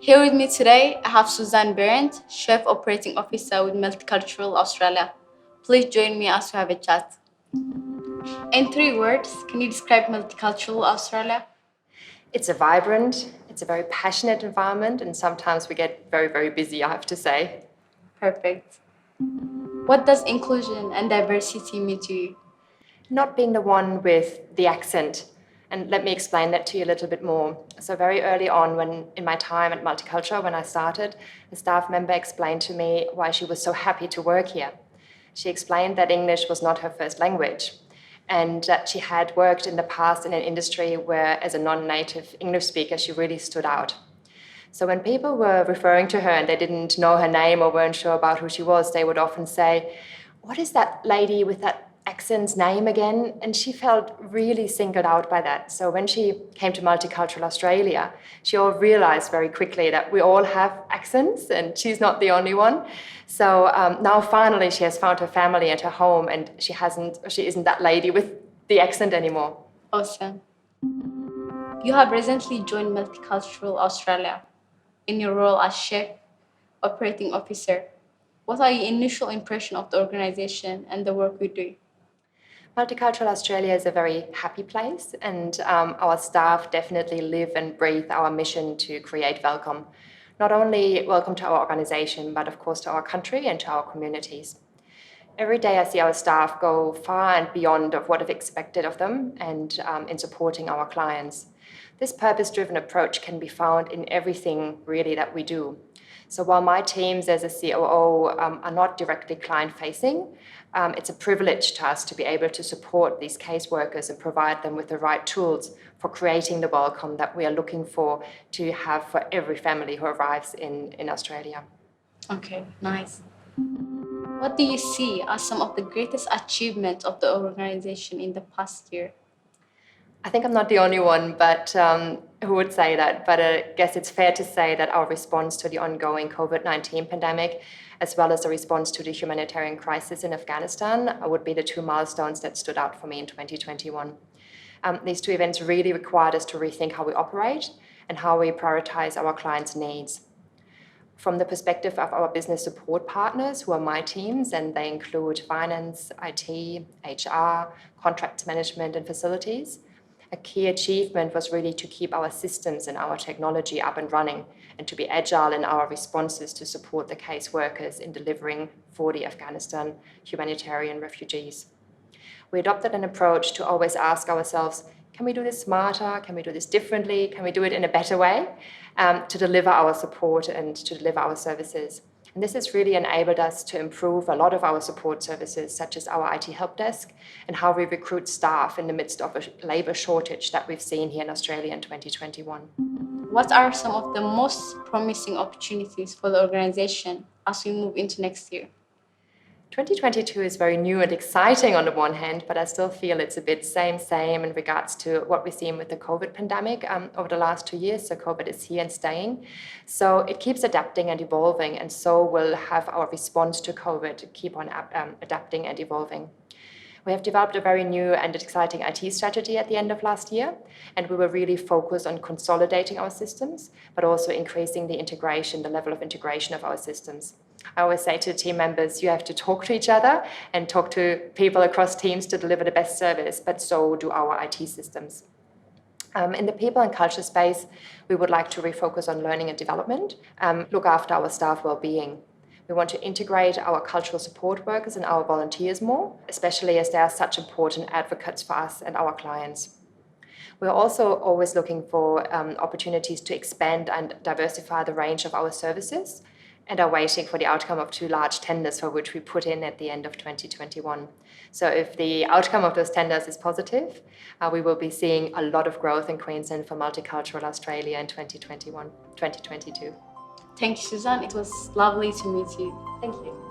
Here with me today, I have Susanne Behrendt, Chef Operating Officer with Multicultural Australia. Please join me as we have a chat. In 3 words, can you describe Multicultural Australia? It's a vibrant, it's a very passionate environment, and sometimes we get very, very busy, I have to say. Perfect. What does inclusion and diversity mean to you? Not being the one with the accent. And let me explain that to you a little bit more. So very early on, when in my time at Multicultural, when I started, a staff member explained to me why she was so happy to work here. She explained that English was not her first language, and that she had worked in the past in an industry where, as a non-native English speaker, she really stood out. So when people were referring to her and they didn't know her name or weren't sure about who she was, they would often say, "What is that lady with that accent's name again?" And she felt really singled out by that. So when she came to Multicultural Australia, she all realized very quickly that we all have accents and she's not the only one. So now finally she has found her family and her home, and she isn't that lady with the accent anymore. Awesome. You have recently joined Multicultural Australia in your role as Chef Operating Officer. What are your initial impression of the organization and the work we do? Multicultural Australia is a very happy place, and our staff definitely live and breathe our mission to create welcome. Not only welcome to our organization, but of course to our country and to our communities. Every day I see our staff go far and beyond of what I've expected of them, and in supporting our clients. This purpose-driven approach can be found in everything really that we do. So while my teams as a COO are not directly client-facing, it's a privilege to us to be able to support these caseworkers and provide them with the right tools for creating the welcome that we are looking for to have for every family who arrives in Australia. Okay, nice. What do you see as some of the greatest achievements of the organization in the past year? I think I'm not the only one, but who would say that? But I guess it's fair to say that our response to the ongoing COVID-19 pandemic, as well as the response to the humanitarian crisis in Afghanistan, would be the two milestones that stood out for me in 2021. These two events really required us to rethink how we operate and how we prioritize our clients' needs. From the perspective of our business support partners, who are my teams, and they include finance, IT, HR, contracts management, and facilities, a key achievement was really to keep our systems and our technology up and running, and to be agile in our responses to support the case workers in delivering for the Afghanistan humanitarian refugees. We adopted an approach to always ask ourselves, can we do this smarter? Can we do this differently? Can we do it in a better way to deliver our support and to deliver our services? And this has really enabled us to improve a lot of our support services, such as our IT help desk and how we recruit staff in the midst of a labour shortage that we've seen here in Australia in 2021. What are some of the most promising opportunities for the organization as we move into next year? 2022 is very new and exciting on the one hand, but I still feel it's a bit same in regards to what we've seen with the COVID pandemic over the last 2 years. So COVID is here and staying. So it keeps adapting and evolving, and so will have our response to COVID keep on adapting and evolving. We have developed a very new and exciting IT strategy at the end of last year, and we were really focused on consolidating our systems, but also increasing the integration, the level of integration of our systems. I always say to team members, you have to talk to each other and talk to people across teams to deliver the best service, but so do our IT systems. In the people and culture space, we would like to refocus on learning and development, look after our staff well-being. We want to integrate our cultural support workers and our volunteers more, especially as they are such important advocates for us and our clients. We're also always looking for opportunities to expand and diversify the range of our services, and are waiting for the outcome of 2 large tenders for which we put in at the end of 2021. So if the outcome of those tenders is positive, we will be seeing a lot of growth in Queensland for Multicultural Australia in 2022. Thank you, Susanne. It was lovely to meet you. Thank you.